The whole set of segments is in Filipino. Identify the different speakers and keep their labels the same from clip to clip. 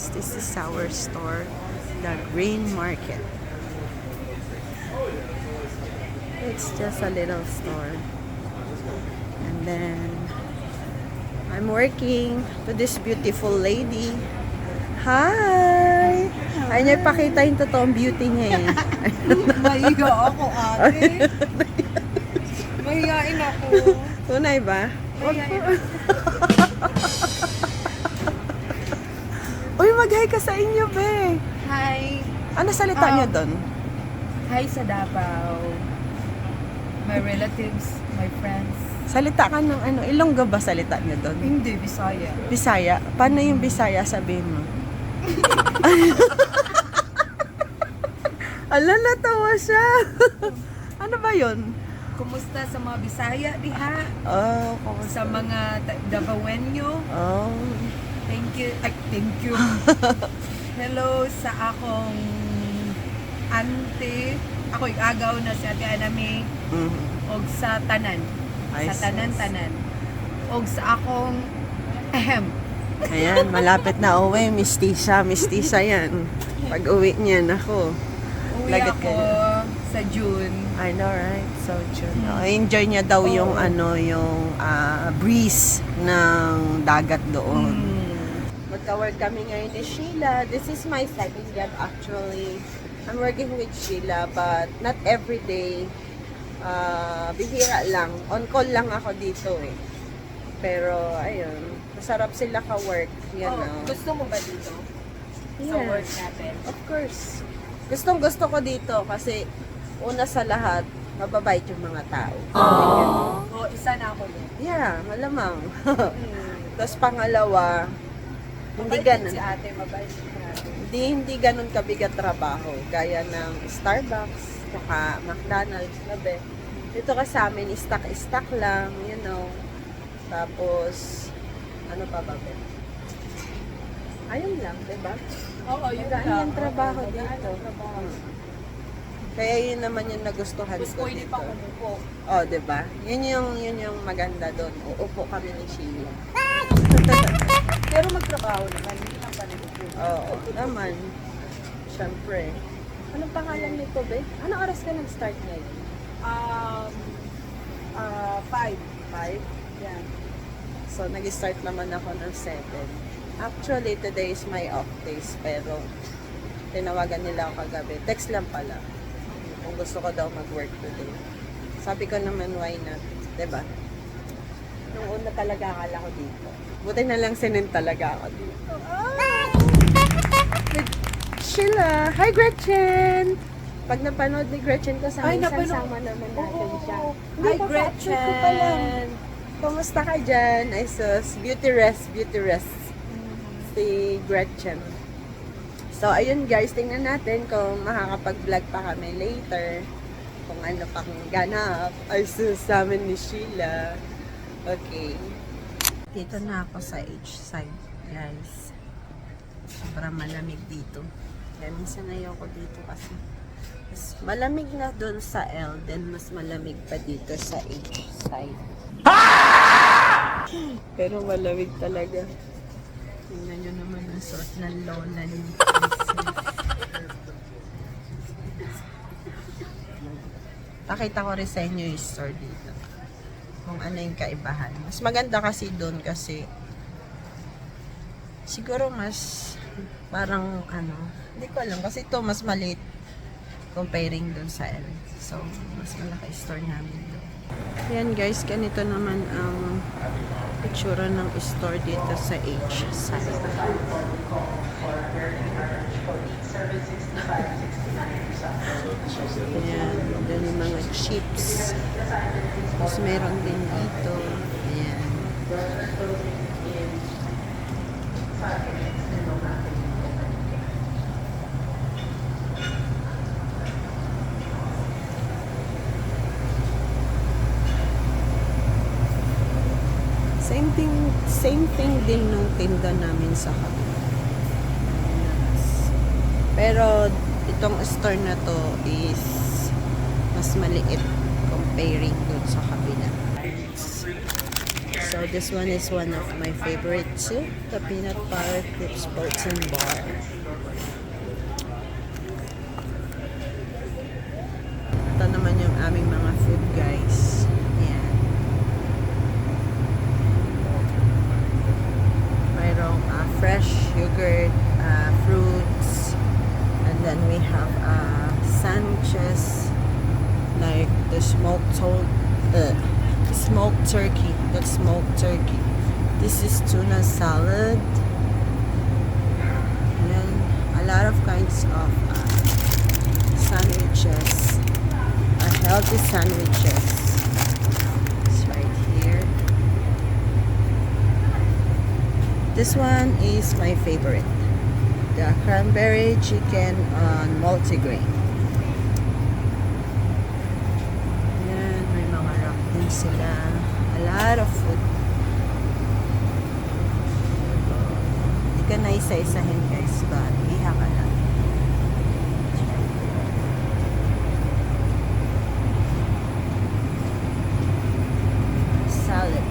Speaker 1: guys, this is our store, the Green Market. It's just a little store. And then I'm working to this beautiful lady. Hi! Ay niya ipakita yung totoong beauty niya eh.
Speaker 2: Mahiga ako, ate. Mahihain ako.
Speaker 1: Tunay ba?
Speaker 2: Mahihain ako.
Speaker 1: Uy, mag-hi ka sa inyo, be.
Speaker 2: Hi.
Speaker 1: Ano salita niyo doon?
Speaker 2: Hi sa Davao. My relatives, my friends.
Speaker 1: Salita ka ng ano? Ilonggo ba salita niyo doon?
Speaker 2: Hindi, Bisaya.
Speaker 1: Bisaya? Paano yung Bisaya sabihin mo? Ala, natawa siya. Ano ba yun?
Speaker 2: Kumusta sa mga Bisaya diha?
Speaker 1: Oh, kumusta?
Speaker 2: Sa mga Davaoenyo?
Speaker 1: Oh.
Speaker 2: Thank you. Ay, thank you. Hello sa akong auntie. Ako agaw na si Ate Anami. Og sa tanan.
Speaker 1: Ay,
Speaker 2: Sa tanan-tanan. Og sa akong ahem.
Speaker 1: Ayan, malapit na uwi. Mistisa yan. Pag uwi niya, nako.
Speaker 2: Uwi
Speaker 1: Lagot
Speaker 2: ako
Speaker 1: ka
Speaker 2: sa June.
Speaker 1: I know, right? So, June. Enjoy niya daw yung yung breeze ng dagat doon. Magka-work kami ngayon ni Sheila. This is my second job actually. I'm working with Sheila but not every day. Bihira lang. On call lang ako dito eh. Pero ayun, masarap sila ka-work. You know.
Speaker 2: Gusto mo ba dito? Sa
Speaker 1: Yes.
Speaker 2: work natin?
Speaker 1: Of course. Gustong gusto ko dito kasi una sa lahat, mababait yung mga tao.
Speaker 2: Oo, isa na ako din.
Speaker 1: Yeah, malamang. Tapos pangalawa, hindi ganun.
Speaker 2: Si ate, mabait si ate.
Speaker 1: Hindi ganun kabigat trabaho. Gaya ng Starbucks, saka McDonald's, labi. Dito ka sa amin, stock lang, you know. Tapos, ano pa ba, be? Ayun lang, diba?
Speaker 2: Oo, yun
Speaker 1: Magaan
Speaker 2: lang.
Speaker 1: yung trabaho
Speaker 2: Oo, magaan
Speaker 1: dito.
Speaker 2: yung trabaho.
Speaker 1: Kaya yun naman yung nagustuhan
Speaker 2: Tapos
Speaker 1: ko
Speaker 2: pwede
Speaker 1: dito.
Speaker 2: pa umupo.
Speaker 1: Oh, 'di ba? Yun yung maganda doon. Uupo kami ni Sheila.
Speaker 2: Pero magtrabaho naman, hindi lang pa nito.
Speaker 1: Oo, naman. Siyempre. Anong pangalan nito, be? Anong oras ka nag-start ngayon?
Speaker 2: 5.
Speaker 1: 5?
Speaker 2: Yan.
Speaker 1: So, nag-start naman ako ng 7. Actually, today is my off days, pero tinawagan nila ako kagabi. Text lang pala. Kung gusto ko daw mag-work today. Sabi ko naman, why not? 'Di ba? Nung una talaga akala ko dito. Buti na lang sinin talaga ako dito. With Sheila. Hi, Gretchen! Pag napanood ni Gretchen ko sa amin, sama naman natin siya.
Speaker 2: Hi,
Speaker 1: Hindi,
Speaker 2: Gretchen!
Speaker 1: ko pa lang. Kumusta ka dyan? Ay, sus. Beauty rest. Si Gretchen. So, ayun guys, tingnan natin kung makakapag-vlog pa kami later. Kung ano pang ganap. Ay, sus, sa amin ni Sheila. Okay. Dito na ako sa H side, guys. Sobrang malamig dito. Kaya minsan ayoko dito kasi mas malamig na doon sa L, then mas malamig pa dito sa H side. Pero malamig talaga. Tingnan nyo naman ang suot ng lola ni Pakita ko rin sa inyo yung store dito. Kung ano yung kaibahan. Mas maganda kasi doon kasi siguro mas parang ano, hindi ko alam kasi ito mas maliit comparing doon sa L. So, mas malaki store namin doon. Yan guys, ganito naman ang itsura ng store dito sa H side. Ayan, doon yung mga chips. Tapos meron din dito. Ayan. Same thing din nung tinda namin sa kabila. Pero itong store na to is mas maliit comparing dun sa kabila. So this one is one of my favorite too. The peanut butter Crips protein bar. Ito naman yung aming mga food guys. Ayan. Mayroong fresh yogurt, fruits, and then we have sandwiches like the smoked turkey. That's smoked turkey. This is tuna salad. And then a lot of kinds of sandwiches. Healthy sandwiches. It's right here. This one is my favorite. The cranberry chicken on multigrain. Yan, may mga wrap din sila. A lot of food. Hindi ka na isa-isahin guys, but iha ka lang. Salad.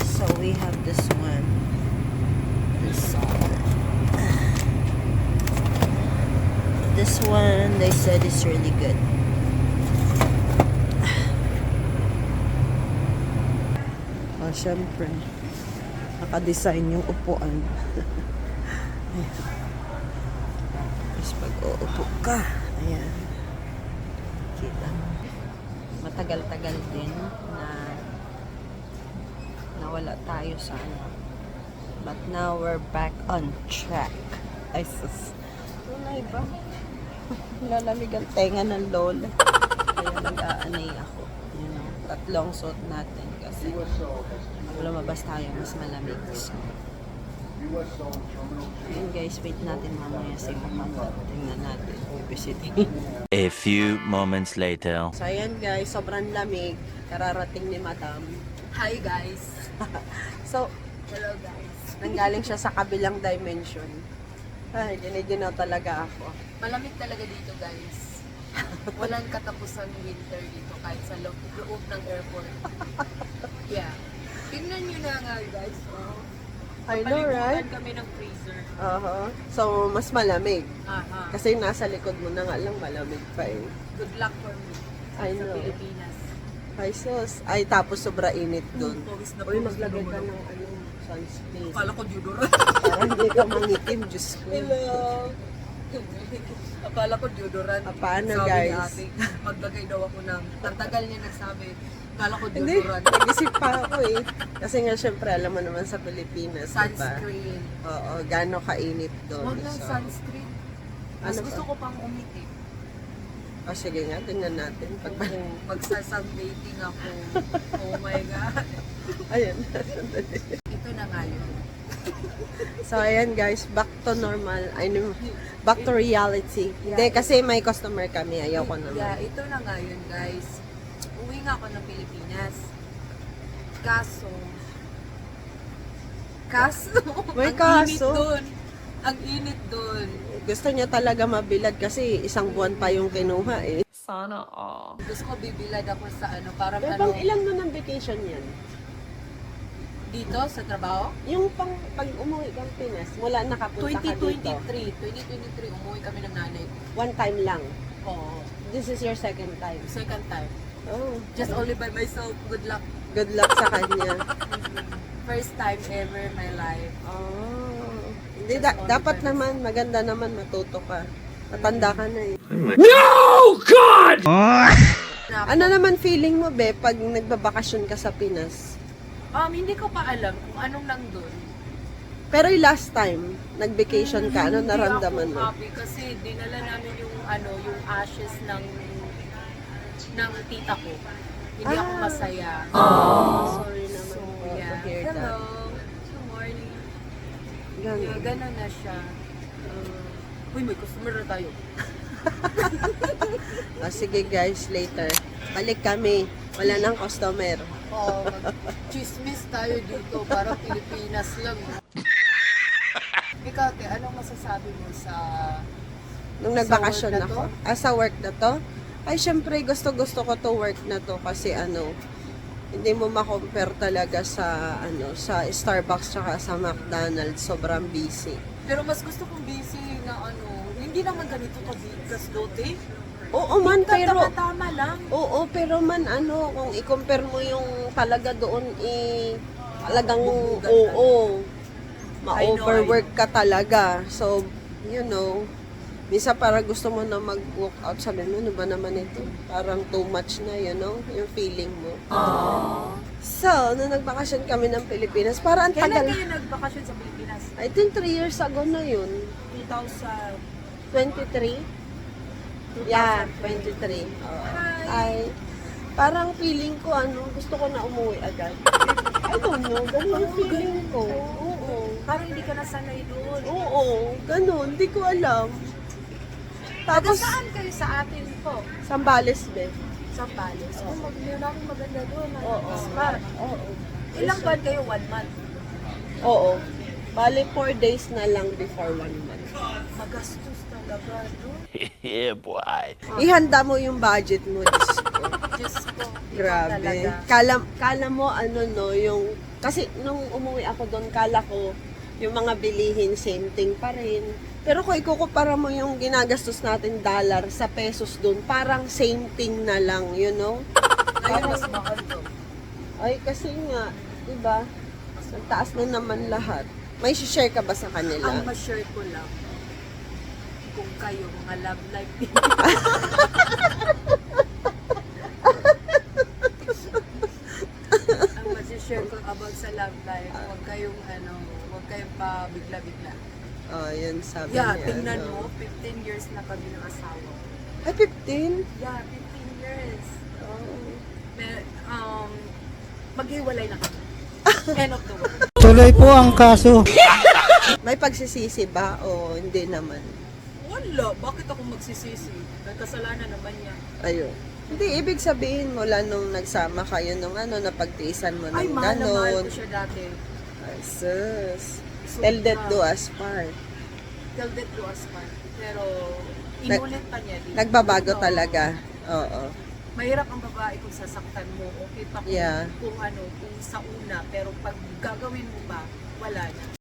Speaker 1: So we have this one. This salad. This one, they said is really good. Oh, syempre. Naka-design yung upuan. Tapos pag uupo ka, ayan. Kita. Matagal-tagal din na nawala tayo sa ano. But now we're back on track. Ay, sus. Wala ba? Lalamig ang tenga ng lola. Kaya nag-aanay ako. You know, tatlong suit natin kasi lumabas tayo mas malamig. So, ayun guys, wait natin mamaya si Muhammad. Tingnan natin. Visiting.
Speaker 3: A few moments later.
Speaker 1: So, ayan guys, sobrang lamig. Kararating ni Madam.
Speaker 2: Hi guys.
Speaker 1: So,
Speaker 2: Hello guys.
Speaker 1: nanggaling siya sa kabilang dimension. Ay, giniginaw talaga ako.
Speaker 2: Malamig talaga dito guys. Walang katapusang winter dito kahit sa loob ng airport. Yeah. Tingnan nyo na nga guys. Oh.
Speaker 1: I know, right?
Speaker 2: Paliguan kami ng freezer.
Speaker 1: So, mas malamig.
Speaker 2: Aha.
Speaker 1: Kasi nasa likod mo na nga lang malamig pa eh.
Speaker 2: Good luck for me.
Speaker 1: I
Speaker 2: Sa
Speaker 1: know.
Speaker 2: Pilipinas.
Speaker 1: Ay, sus. Ay, tapos sobra init dun.
Speaker 2: Pawis na
Speaker 1: Uy,
Speaker 2: pawis
Speaker 1: maglagay
Speaker 2: na
Speaker 1: ka
Speaker 2: naman
Speaker 1: ng ano, sunscreen.
Speaker 2: Akala ko deodorant.
Speaker 1: Para hindi ka mangitim, Diyos ko.
Speaker 2: Hello. Akala ko deodorant.
Speaker 1: Paano,
Speaker 2: Sabi
Speaker 1: guys?
Speaker 2: ni ate, maglagay daw ako ng, ang tagal niya nagsabi, akala ko
Speaker 1: Hindi,
Speaker 2: deodorant.
Speaker 1: nag-isip pa ako eh. Kasi nga, syempre, alam mo naman sa Pilipinas, diba?
Speaker 2: Sunscreen.
Speaker 1: Oo, gano'n kainit doon.
Speaker 2: Huwag ng sunscreen. Mas
Speaker 1: Ano
Speaker 2: gusto
Speaker 1: ba?
Speaker 2: ko pang umitim.
Speaker 1: O, sige nga, tingnan natin. Pag
Speaker 2: Magsasunbathing ako. Oh my God.
Speaker 1: Ayan.
Speaker 2: Ito na nga yun.
Speaker 1: So, ayan guys, back to normal. I know, back to reality. Hindi, kasi may customer kami. Ayaw ko naman.
Speaker 2: Yeah, ito na nga yun guys. Uwi nga ako ng Pilipinas. Kaso,
Speaker 1: May
Speaker 2: ang
Speaker 1: kaso?
Speaker 2: init dun. Ang init dun.
Speaker 1: Gusto niya talaga mabilad kasi isang buwan pa yung kinuha eh.
Speaker 2: Sana all. Gusto ko bibilad ako sa ano, parang
Speaker 1: Pero
Speaker 2: ano,
Speaker 1: pang ilang nun ang vacation yan?
Speaker 2: dito sa trabaho.
Speaker 1: Yung pag umuwi kang Pinas, mula nakapunta ka dito.
Speaker 2: 2023 umuwi kami ng nanay ko.
Speaker 1: One time lang.
Speaker 2: Oo.
Speaker 1: This is your second time.
Speaker 2: Second time.
Speaker 1: Oh,
Speaker 2: Just only by myself. Good luck.
Speaker 1: good luck sa kanya.
Speaker 2: First time ever in my life.
Speaker 1: Oh. Hindi, dapat naman, maganda naman matuto ka. Matanda ka na eh. Ano naman feeling mo, be, pag nagbabakasyon ka sa Pinas?
Speaker 2: Hindi ko pa alam kung anong nandun.
Speaker 1: Pero yung last time, nag-vacation ka, ano naramdaman
Speaker 2: Hindi
Speaker 1: mo?
Speaker 2: ako happy kasi dinala namin yung yung ashes ng tita ko. Hindi ako masaya.
Speaker 1: Sorry naman
Speaker 2: So,
Speaker 1: po
Speaker 2: yeah.
Speaker 1: to hear
Speaker 2: Hello.
Speaker 1: that.
Speaker 2: Good morning.
Speaker 1: Ganun.
Speaker 2: Yeah, ganun na siya. Uy, may customer na tayo.
Speaker 1: Sige guys, later. Balik kami. Wala nang customer.
Speaker 2: Chismis tayo dito. Parang Pilipinas lang. Ikaw, te, anong masasabi mo sa
Speaker 1: Nung
Speaker 2: Sa
Speaker 1: nagbakasyon
Speaker 2: work na
Speaker 1: ako. Sa work na to? Ay, syempre, gusto ko to work na to kasi hindi mo ma-compare talaga sa, sa Starbucks tsaka sa McDonald's. Sobrang busy.
Speaker 2: Pero mas gusto kong busy na hindi naman ganito kabigas dote.
Speaker 1: Oo man, pero...
Speaker 2: Tama lang.
Speaker 1: Oo, pero man, kung i-compare mo yung talaga doon, talagang,
Speaker 2: Bugbugan
Speaker 1: oo,
Speaker 2: I know,
Speaker 1: ma-overwork ka talaga. So, minsan para gusto mo na mag-walk out, sabi mo, ano ba naman ito? Parang too much na, yung feeling mo. So, nung nagbakasyon kami ng Pilipinas, parang ang
Speaker 2: Kailan
Speaker 1: tagal.
Speaker 2: kayo nagbakasyon sa Pilipinas?
Speaker 1: I think 3 years ago na yun.
Speaker 2: 2000.
Speaker 1: 23? Yeah, 23. Oo. Ay, parang feeling ko, gusto ko na umuwi agad. I don't know, ganun yung feeling ko. Oo.
Speaker 2: Parang hindi ka nasanay doon.
Speaker 1: Oo, ganun, hindi ko alam.
Speaker 2: Tapos
Speaker 1: Tapos,
Speaker 2: saan kayo sa atin po?
Speaker 1: Sambales, be.
Speaker 2: Sa Palace. Oh, maraming maganda doon.
Speaker 1: Oo.
Speaker 2: Spa.
Speaker 1: Oo.
Speaker 2: Ilang buwan kayo? 1 month.
Speaker 1: Oo. Bale, 4 days na lang before 1 month.
Speaker 2: Magastos talaga doon.
Speaker 3: Yeah, boy.
Speaker 1: Ihanda mo yung budget mo, Diyos ko.
Speaker 2: Diyos ko.
Speaker 1: Grabe.
Speaker 2: Talaga.
Speaker 1: Kala mo, kasi nung umuwi ako doon, kala ko, yung mga bilihin, same thing pa rin. Pero kung ikukumpara mo yung ginagastos natin dollar sa pesos doon, parang same thing na lang,
Speaker 2: Ngayon mas mahal to.
Speaker 1: Ay, kasi nga, diba, nagtaas na naman lahat. May share ka ba sa kanila?
Speaker 2: Ang ma-share ko lang, kung kayo, mga love life din. Ang ma-share ko about sa love life, huwag kayong pa bigla-bigla.
Speaker 1: Oh, yun sabi
Speaker 2: Yeah,
Speaker 1: niya.
Speaker 2: tingnan mo, 15 years na kami ng asawa.
Speaker 1: Ay, 15?
Speaker 2: Yeah, 15 years.
Speaker 1: Oh.
Speaker 2: Maghiwalay na kami. End of the world.
Speaker 4: Tuloy po ang kaso.
Speaker 1: May pagsisisi ba o hindi naman?
Speaker 2: Wala, bakit ako magsisisi? Dahil kasalanan naman niya.
Speaker 1: Ayun. Hindi, ibig sabihin mula nung nagsama kayo nung napagtiisan mo
Speaker 2: Ay,
Speaker 1: ng
Speaker 2: mahal na mahal
Speaker 1: ganon.
Speaker 2: ko siya dati.
Speaker 1: Ay, sus.
Speaker 2: So,
Speaker 1: Tell that do us part.
Speaker 2: Tell that to us man. Pero, inulit pa niya din.
Speaker 1: Nagbabago
Speaker 2: Oo.
Speaker 1: talaga. Oo.
Speaker 2: Mahirap ang babae kung sasaktan mo. Okay pa kung,
Speaker 1: Yeah.
Speaker 2: kung sa una. Pero pag gagawin mo ba, wala na.